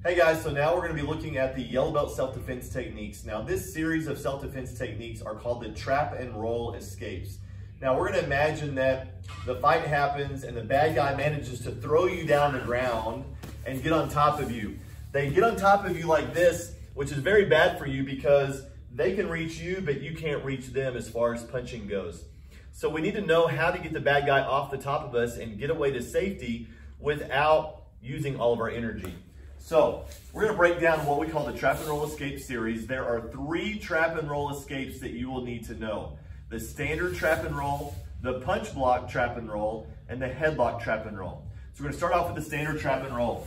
Hey guys, so now we're going to be looking at the yellow belt self-defense techniques. Now this series of self-defense techniques are called the trap and roll escapes. Now we're going to imagine that the fight happens and the bad guy manages to throw you down the ground and get on top of you. They get on top of you like this, which is very bad for you because they can reach you, but you can't reach them as far as punching goes. So we need to know how to get the bad guy off the top of us and get away to safety without using all of our energy. So we're going to break down what we call the trap and roll escape series. There are 3 trap and roll escapes that you will need to know. The standard trap and roll, the punch block trap and roll, and the headlock trap and roll. So we're going to start off with the standard trap and roll.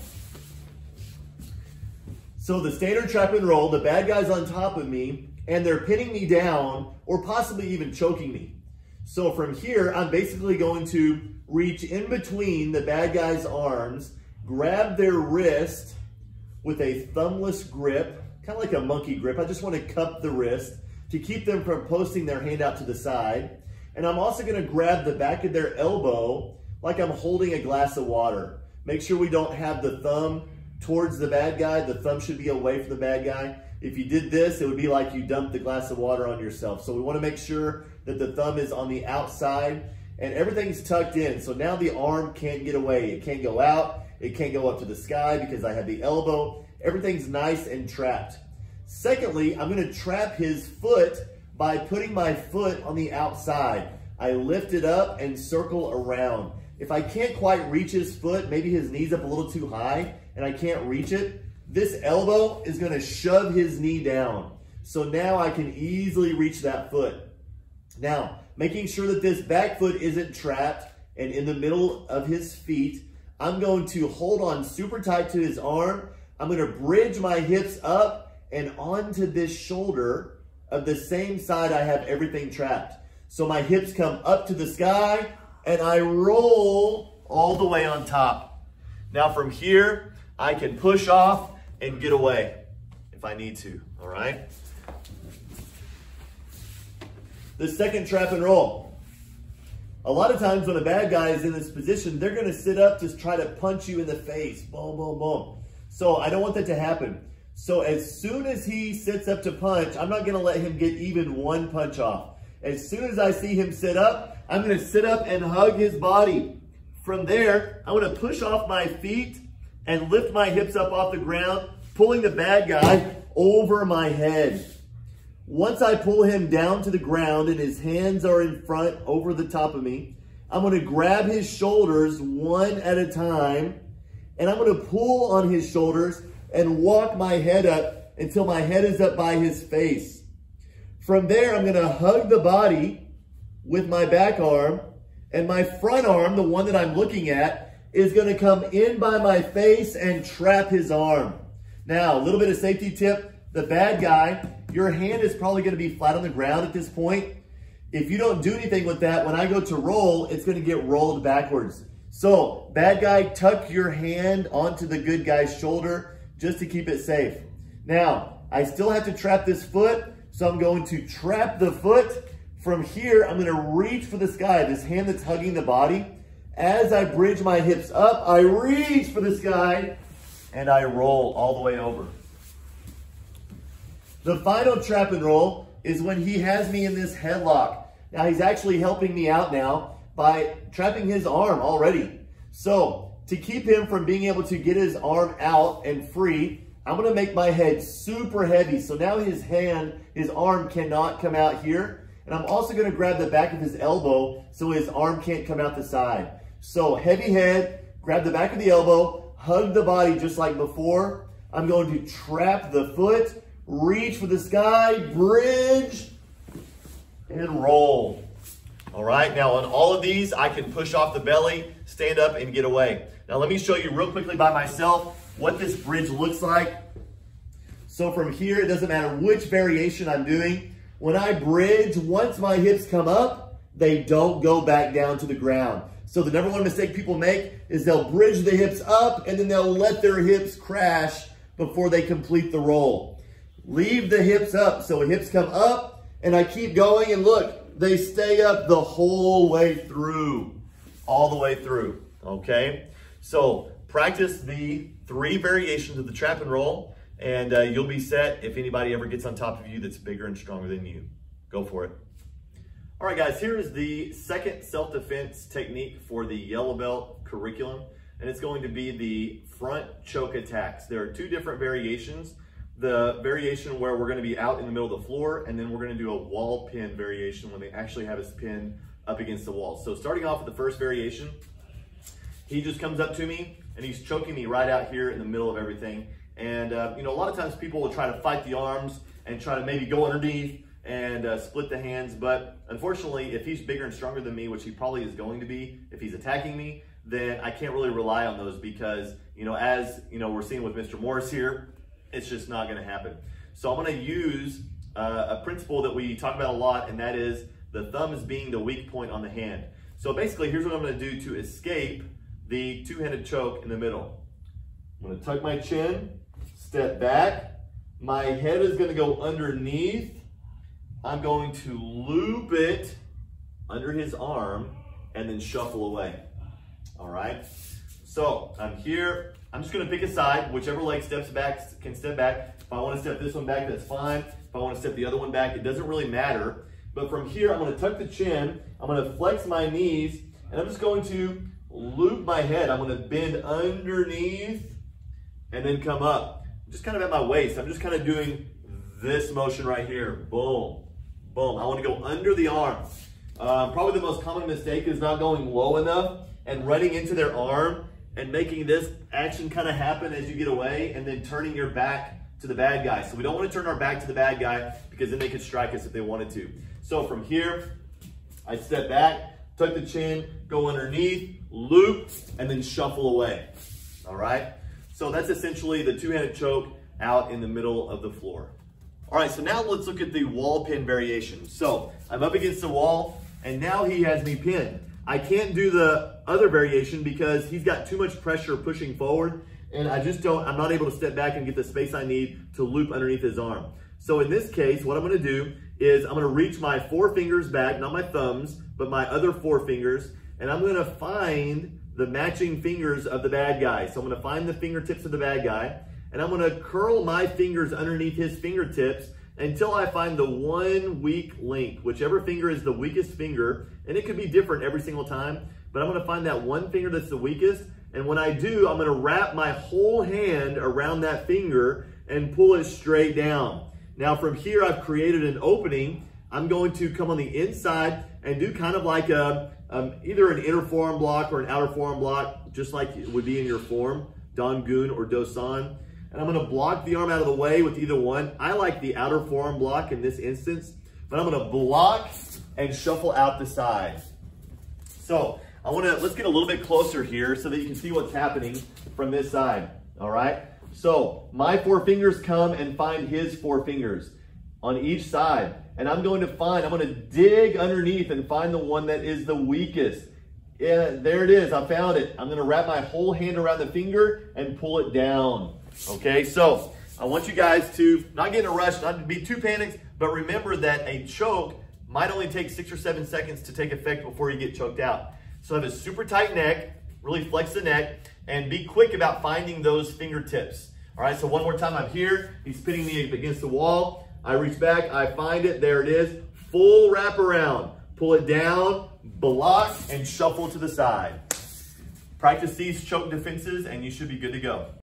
So the standard trap and roll, the bad guy's on top of me and they're pinning me down or possibly even choking me. So from here, I'm basically going to reach in between the bad guy's arms, grab their wrist with a thumbless grip, kind of like a monkey grip. I just want to cup the wrist to keep them from posting their hand out to the side. And I'm also going to grab the back of their elbow like I'm holding a glass of water. Make sure we don't have the thumb towards the bad guy. The thumb should be away from the bad guy. If you did this, it would be like you dumped the glass of water on yourself. So we want to make sure that the thumb is on the outside and everything's tucked in. So now the arm can't get away. It can't go out. It can't go up to the sky because I have the elbow. Everything's nice and trapped. Secondly, I'm going to trap his foot by putting my foot on the outside. I lift it up and circle around. If I can't quite reach his foot, maybe his knee's up a little too high and I can't reach it, this elbow is going to shove his knee down. So now I can easily reach that foot. Now, making sure that this back foot isn't trapped and in the middle of his feet, I'm going to hold on super tight to his arm. I'm going to bridge my hips up and onto this shoulder of the same side I have everything trapped. So my hips come up to the sky and I roll all the way on top. Now from here, I can push off and get away if I need to, all right? The second trap and roll. A lot of times when a bad guy is in this position, they're gonna sit up to try to punch you in the face, boom, boom, boom. So I don't want that to happen. So as soon as he sits up to punch, I'm not gonna let him get even one punch off. As soon as I see him sit up, I'm gonna sit up and hug his body. From there, I'm gonna push off my feet and lift my hips up off the ground, pulling the bad guy over my head. Once I pull him down to the ground and his hands are in front over the top of me, I'm going to grab his shoulders one at a time and I'm going to pull on his shoulders and walk my head up until my head is up by his face. From there, I'm going to hug the body with my back arm and my front arm, the one that I'm looking at, is going to come in by my face and trap his arm. Now, a little bit of safety tip. The bad guy, your hand is probably going to be flat on the ground at this point. If you don't do anything with that, when I go to roll, it's going to get rolled backwards. So, bad guy, tuck your hand onto the good guy's shoulder just to keep it safe. Now, I still have to trap this foot, so I'm going to trap the foot. From here, I'm going to reach for the sky, this hand that's hugging the body. As I bridge my hips up, I reach for the sky and I roll all the way over. The final trap and roll is when he has me in this headlock. Now he's actually helping me out now by trapping his arm already. So to keep him from being able to get his arm out and free, I'm going to make my head super heavy. So now his arm cannot come out here. And I'm also going to grab the back of his elbow so his arm can't come out the side. So heavy head, grab the back of the elbow, hug the body just like before. I'm going to trap the foot, reach for the sky, bridge, and roll. All right, now on all of these, I can push off the belly, stand up, and get away. Now let me show you real quickly by myself what this bridge looks like. So from here, it doesn't matter which variation I'm doing. When I bridge, once my hips come up, they don't go back down to the ground. So the number one mistake people make is they'll bridge the hips up and then they'll let their hips crash before they complete the roll. Leave the hips up. So hips come up and I keep going and look, they stay up the whole way through, all the way through, okay? So practice the 3 variations of the trap and roll, and you'll be set if anybody ever gets on top of you that's bigger and stronger than you. Go for it. All right, guys, here is the second self-defense technique for the Yellow Belt curriculum, and it's going to be the front choke attacks. There are 2 different variations. The variation where we're going to be out in the middle of the floor, and then we're going to do a wall pin variation when they actually have us pinned up against the wall. So starting off with the first variation, he just comes up to me and he's choking me right out here in the middle of everything. And you know, a lot of times people will try to fight the arms and try to maybe go underneath and split the hands. But unfortunately, if he's bigger and stronger than me, which he probably is going to be if he's attacking me, then I can't really rely on those because, you know, as you know, we're seeing with Mr. Morris here, it's just not going to happen. So I'm going to use a principle that we talk about a lot, and that is the thumb is being the weak point on the hand. So basically, here's what I'm going to do to escape the 2-handed choke in the middle. I'm going to tuck my chin, step back. My head is going to go underneath. I'm going to loop it under his arm and then shuffle away. All right? So I'm here. I'm just going to pick a side. Whichever leg steps back can step back. If I want to step this one back, that's fine. If I want to step the other one back, it doesn't really matter. But from here, I'm going to tuck the chin. I'm going to flex my knees, and I'm just going to loop my head. I'm going to bend underneath and then come up. Just kind of at my waist. I'm just kind of doing this motion right here. Boom, boom. I want to go under the arm. Probably the most common mistake is not going low enough and running into their arm and making this action kind of happen as you get away and then turning your back to the bad guy. So we don't want to turn our back to the bad guy because then they could strike us if they wanted to. So from here, I step back, tuck the chin, go underneath, loop, and then shuffle away. All right? So that's essentially the 2-handed choke out in the middle of the floor. All right, so now let's look at the wall pin variation. So I'm up against the wall, and now he has me pinned. I can't do the other variation because he's got too much pressure pushing forward, and I'm not able to step back and get the space I need to loop underneath his arm. So in this case, what I'm going to do is I'm going to reach my 4 fingers back, not my thumbs, but my other 4 fingers, and I'm going to find the matching fingers of the bad guy. So I'm going to find the fingertips of the bad guy, and I'm going to curl my fingers underneath his fingertips until I find the one weak link, whichever finger is the weakest finger, and it could be different every single time, but I'm going to find that one finger that's the weakest, and when I do, I'm going to wrap my whole hand around that finger and pull it straight down. Now from here, I've created an opening. I'm going to come on the inside and do kind of like either an inner forearm block or an outer forearm block, just like it would be in your form, Dan Gun or Do San. And I'm going to block the arm out of the way with either one. I like the outer forearm block in this instance, but I'm going to block and shuffle out the side. So let's get a little bit closer here so that you can see what's happening from this side. All right. So my 4 fingers come and find his 4 fingers on each side. And I'm going to dig underneath and find the one that is the weakest. Yeah, there it is. I found it. I'm going to wrap my whole hand around the finger and pull it down. Okay, so I want you guys to not get in a rush, not to be too panicked, but remember that a choke might only take 6 or 7 seconds to take effect before you get choked out. So have a super tight neck, really flex the neck, and be quick about finding those fingertips. All right, so one more time, I'm here. He's pinning me against the wall. I reach back, I find it, there it is. Full wrap around, pull it down, block, and shuffle to the side. Practice these choke defenses, and you should be good to go.